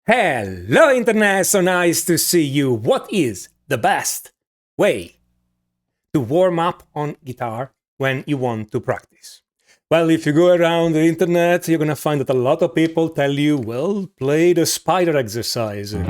Hello Internet, so nice to see you. What is the best way to warm up on guitar when you want to practice? Well, if you go around the internet, you're gonna find that a lot of people tell you, well, play the spider exercise. Oh.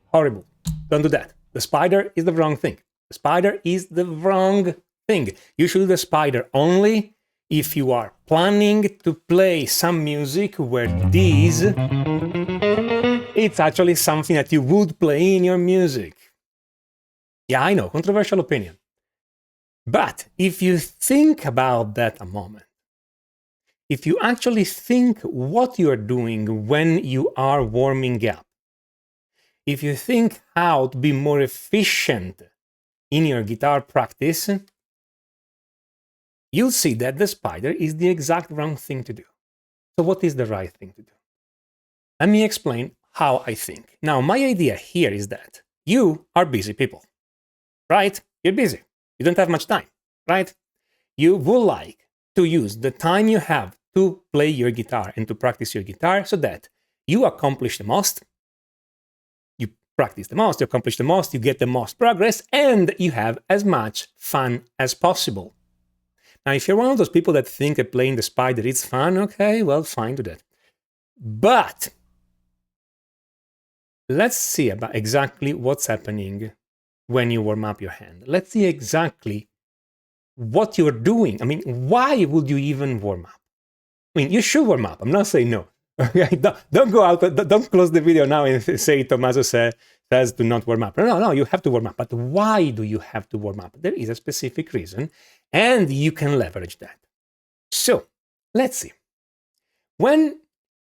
Horrible. Don't do that. The spider is the wrong thing. The spider is the wrong thing. You should do the spider only if you are planning to play some music where this, it's actually something that you would play in your music. Yeah, I know, controversial opinion. But if you think about that a moment, if you actually think what you are doing when you are warming up, if you think how to be more efficient in your guitar practice, you'll see that the spider is the exact wrong thing to do. So what is the right thing to do? Let me explain how I think. Now, my idea here is that you are busy people, right? You're busy. You don't have much time, right? You would like to use the time you have to play your guitar and to practice your guitar so that you accomplish the most, you practice the most, you accomplish the most, you get the most progress, and you have as much fun as possible. Now, if you're one of those people that think that playing the spider is fun, okay, well, fine, do that. But let's see about exactly what's happening when you warm up your hand. Let's see exactly what you're doing. I mean, why would you even warm up? I mean, you should warm up. I'm not saying no. Okay, don't go out, don't close the video now and say Tommaso says to not warm up. No, you have to warm up. But why do you have to warm up? There is a specific reason, and you can leverage that. So, let's see. When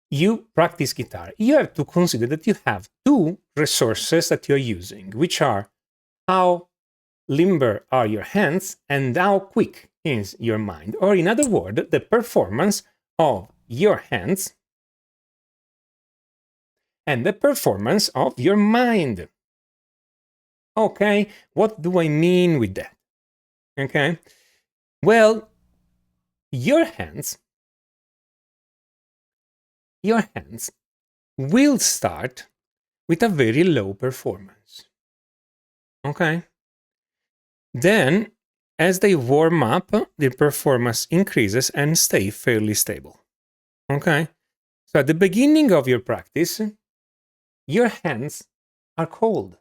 you practice guitar, you have to consider that you have two resources that you're using, which are how limber are your hands and how quick is your mind. Or in other words, the performance of your hands and the performance of your mind. Okay, what do I mean with that? Okay, well, your hands will start with a very low performance. Okay, then as they warm up, their performance increases and stay fairly stable. Okay, so at the beginning of your practice, your hands are cold,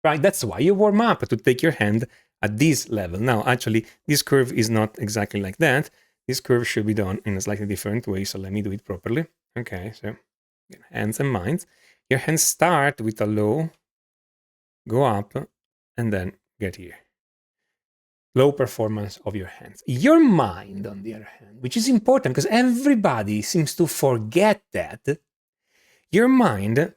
right? That's why you warm up, to take your hand at this level. Now, actually, this curve is not exactly like that. This curve should be done in a slightly different way, so let me do it properly. Okay, so hands and minds. Your hands start with a low, go up, and then get here. Low performance of your hands. Your mind, on the other hand, which is important because everybody seems to forget that, your mind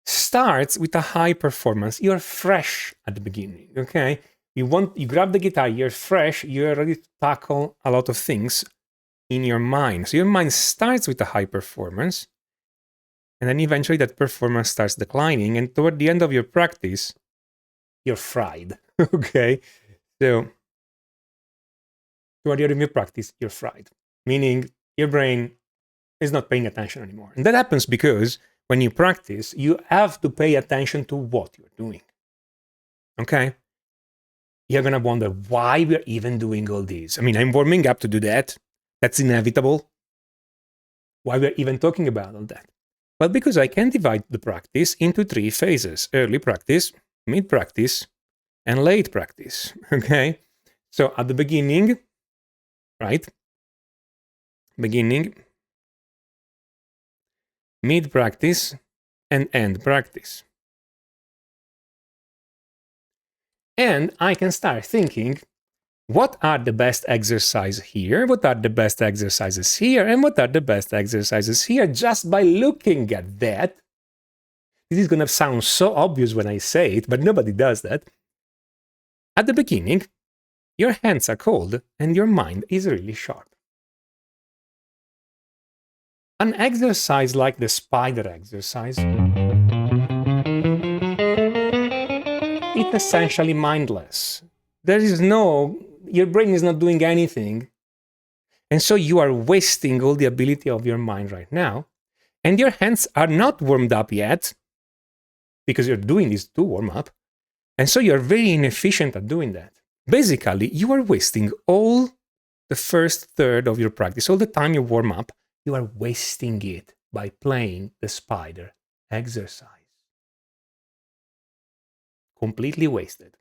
starts with a high performance. You're fresh at the beginning, okay? You grab the guitar, you're fresh, you're ready to tackle a lot of things in your mind. So your mind starts with a high performance, and then eventually that performance starts declining, and toward the end of your practice, you're fried, okay? So toward the end of your practice, you're fried, meaning your brain is not paying attention anymore. And that happens because when you practice, you have to pay attention to what you're doing. Okay? You're going to wonder why we're even doing all this. I mean, I'm warming up to do that. That's inevitable. Why we're even talking about all that? Well, because I can divide the practice into three phases: early practice, mid practice, and late practice. Okay? So at the beginning, right? Beginning, mid practice, and end practice. And I can start thinking, what are the best exercises here? What are the best exercises here? And what are the best exercises here? Just by looking at that, this is going to sound so obvious when I say it, but nobody does that. At the beginning, your hands are cold and your mind is really sharp. An exercise like the spider exercise, it's essentially mindless. Your brain is not doing anything. And so you are wasting all the ability of your mind right now. And your hands are not warmed up yet because you're doing this to warm up. And so you're very inefficient at doing that. Basically, you are wasting all the first third of your practice, all the time you warm up, you are wasting it by playing the spider exercise. Completely wasted.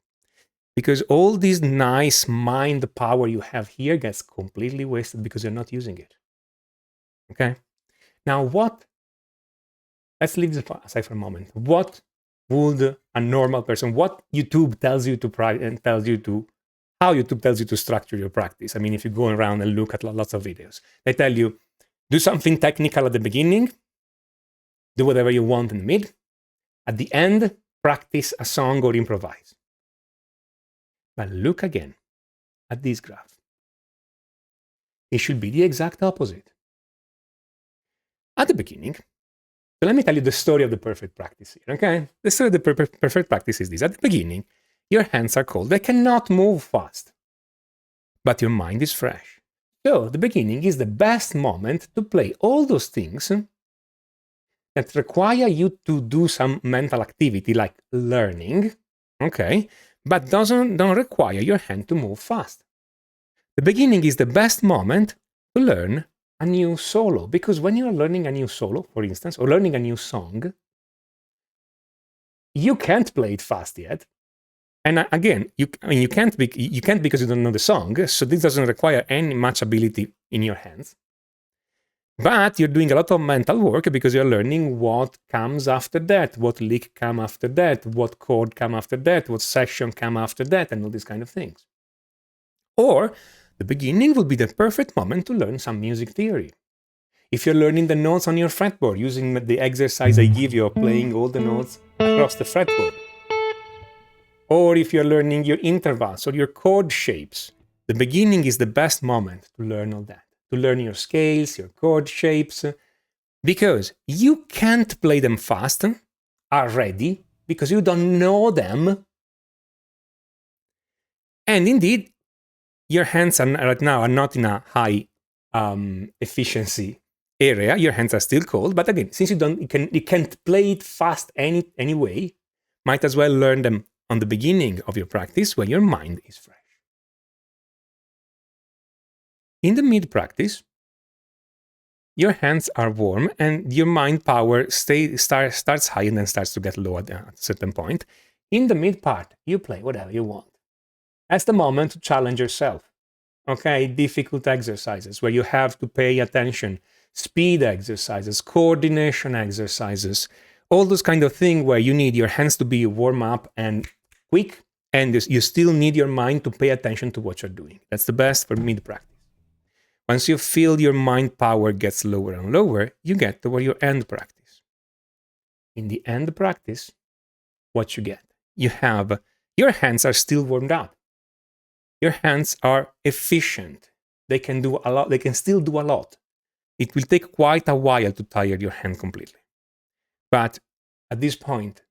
Because all this nice mind power you have here gets completely wasted because you're not using it. Okay? Now, let's leave this aside for a moment. What would a normal person, what YouTube tells you to practice and tells you to, how YouTube tells you to structure your practice? I mean, if you go around and look at lots of videos, they tell you, do something technical at the beginning, do whatever you want in the mid, at the end, practice a song or improvise. But look again at this graph. It should be the exact opposite. At the beginning, so let me tell you the story of the perfect practice here, okay? The story of the perfect practice is this. At the beginning, your hands are cold. They cannot move fast, but your mind is fresh. So the beginning is the best moment to play all those things that require you to do some mental activity like learning, okay? But don't require your hand to move fast. The beginning is the best moment to learn a new solo, because when you're learning a new solo, for instance, or learning a new song, you can't play it fast yet. And again, you can't because you don't know the song, so this doesn't require any much ability in your hands. But you're doing a lot of mental work because you're learning what comes after that, what lick come after that, what chord come after that, what section come after that, and all these kind of things. Or the beginning will be the perfect moment to learn some music theory. If you're learning the notes on your fretboard using the exercise I give you of playing all the notes across the fretboard, or if you're learning your intervals or your chord shapes, the beginning is the best moment to learn all that, to learn your scales, your chord shapes, because you can't play them fast already because you don't know them. And indeed, your hands right now are not in a high efficiency area. Your hands are still cold, but again, since you can't play it fast anyway, might as well learn them on the beginning of your practice when your mind is fresh. In the mid practice, your hands are warm and your mind power starts high and then starts to get low at a certain point. In the mid part, you play whatever you want. That's the moment to challenge yourself. Okay, difficult exercises where you have to pay attention, speed exercises, coordination exercises, all those kind of things where you need your hands to be warm up and quick, and you still need your mind to pay attention to what you're doing. That's the best for mid practice. Once you feel your mind power gets lower and lower, you get toward your end practice. In the end practice, what you get? You have your hands are still warmed up. Your hands are efficient. They can do a lot. They can still do a lot. It will take quite a while to tire your hand completely. But at this point,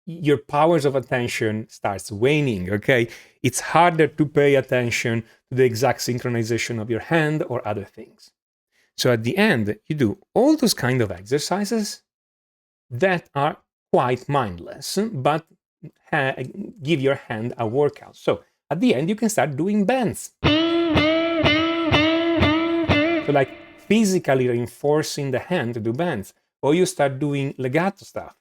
your powers of attention starts waning, okay? It's harder to pay attention to the exact synchronization of your hand or other things. So at the end, you do all those kind of exercises that are quite mindless, but give your hand a workout. So at the end, you can start doing bends. So like physically reinforcing the hand to do bends. Or you start doing legato stuff.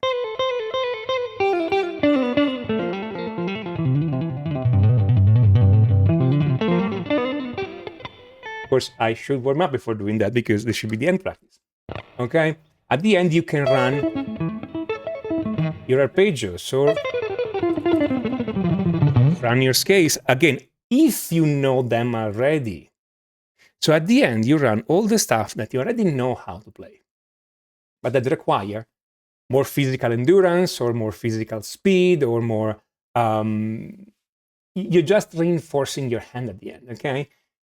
Of course, I should warm up before doing that because this should be the end practice. Okay? At the end, you can run your arpeggios or run your scales. Again, if you know them already. So at the end, you run all the stuff that you already know how to play, but that require more physical endurance or more physical speed or more... you're just reinforcing your hand at the end, okay?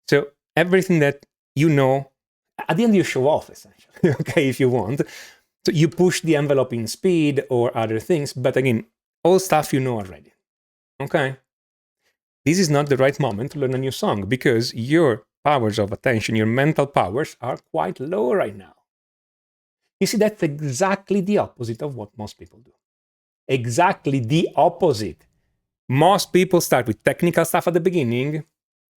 So everything that you know, at the end you show off, essentially, okay, if you want. So you push the envelope in speed or other things, but again, all stuff you know already, okay? This is not the right moment to learn a new song because your powers of attention, your mental powers are quite low right now. You see, that's exactly the opposite of what most people do. Exactly the opposite. Most people start with technical stuff at the beginning,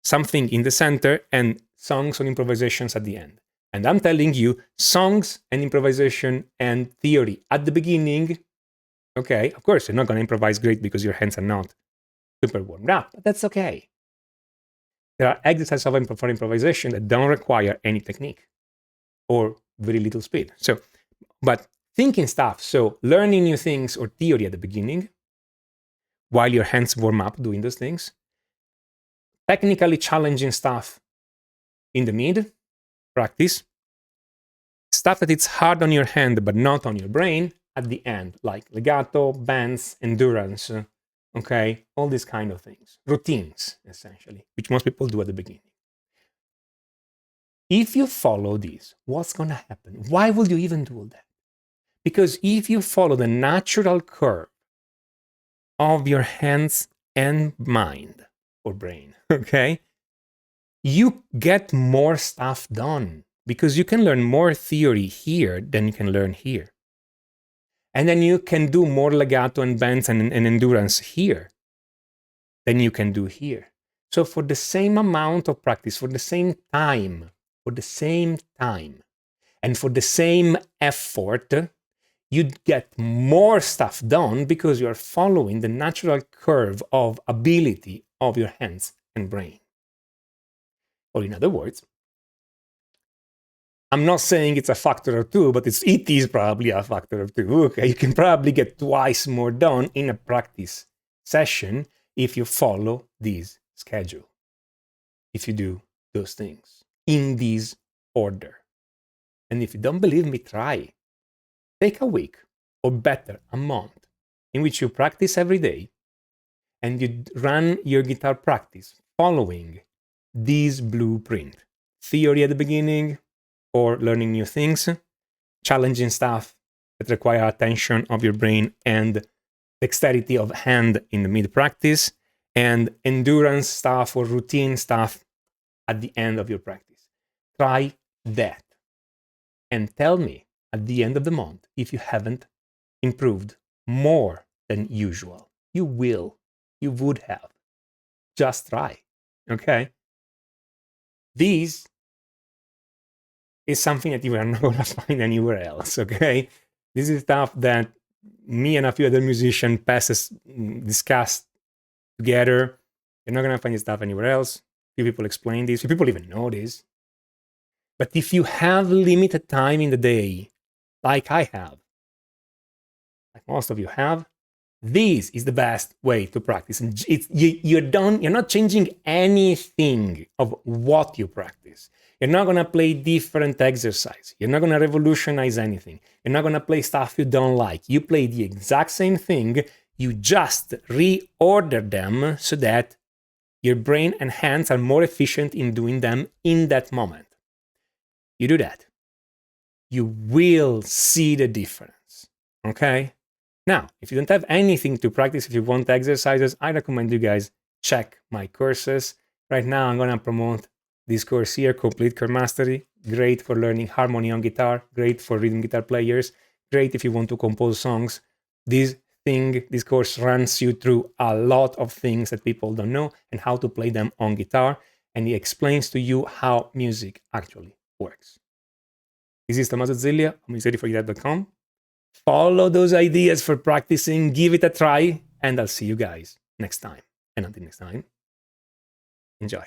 something in the center, and songs and improvisations at the end. And I'm telling you, songs and improvisation and theory at the beginning, okay, of course, you're not going to improvise great because your hands are not super warmed up, but that's okay. There are exercises for improvisation that don't require any technique or very little speed. So, but thinking stuff, so learning new things or theory at the beginning, while your hands warm up doing those things, technically challenging stuff in the mid, practice, stuff that it's hard on your hand but not on your brain at the end, like legato, bends, endurance, okay, all these kind of things, routines, essentially, which most people do at the beginning. If you follow these, what's going to happen? Why would you even do all that? Because if you follow the natural curve of your hands and mind or brain, okay, you get more stuff done because you can learn more theory here than you can learn here. And then you can do more legato and bends and endurance here than you can do here. So for the same amount of practice, for the same time, and for the same effort, you'd get more stuff done because you're following the natural curve of ability of your hands and brain. Or in other words, I'm not saying it's a factor of 2, but it is probably a factor of 2. Okay, you can probably get twice more done in a practice session if you follow this schedule, if you do those things in this order. And if you don't believe me, try. Take a week, or better, a month, in which you practice every day, and you run your guitar practice following this blueprint. Theory at the beginning, or learning new things, challenging stuff that require attention of your brain and dexterity of hand in the mid-practice, and endurance stuff or routine stuff at the end of your practice. Try that. And tell me at the end of the month if you haven't improved more than usual. You will. You would have. Just try. Okay? This is something that you are not going to find anywhere else. Okay? This is stuff that me and a few other musicians discussed together. You're not going to find this stuff anywhere else. Few people explain this. Few people even know this. But if you have limited time in the day, like I have, like most of you have, this is the best way to practice. And you're not changing anything of what you practice. You're not going to play different exercise. You're not going to revolutionize anything. You're not going to play stuff you don't like. You play the exact same thing. You just reorder them so that your brain and hands are more efficient in doing them in that moment. You do that, you will see the difference, okay? Now, if you don't have anything to practice, if you want exercises, I recommend you guys check my courses. Right now, I'm going to promote this course here, Complete Chord Mastery. Great for learning harmony on guitar, great for rhythm guitar players, great if you want to compose songs. This course runs you through a lot of things that people don't know and how to play them on guitar, and it explains to you how music actually works. This is Tommaso Zillia on musicreadyforguitar.com. Follow those ideas for practicing, give it a try, and I'll see you guys next time. And until next time, enjoy.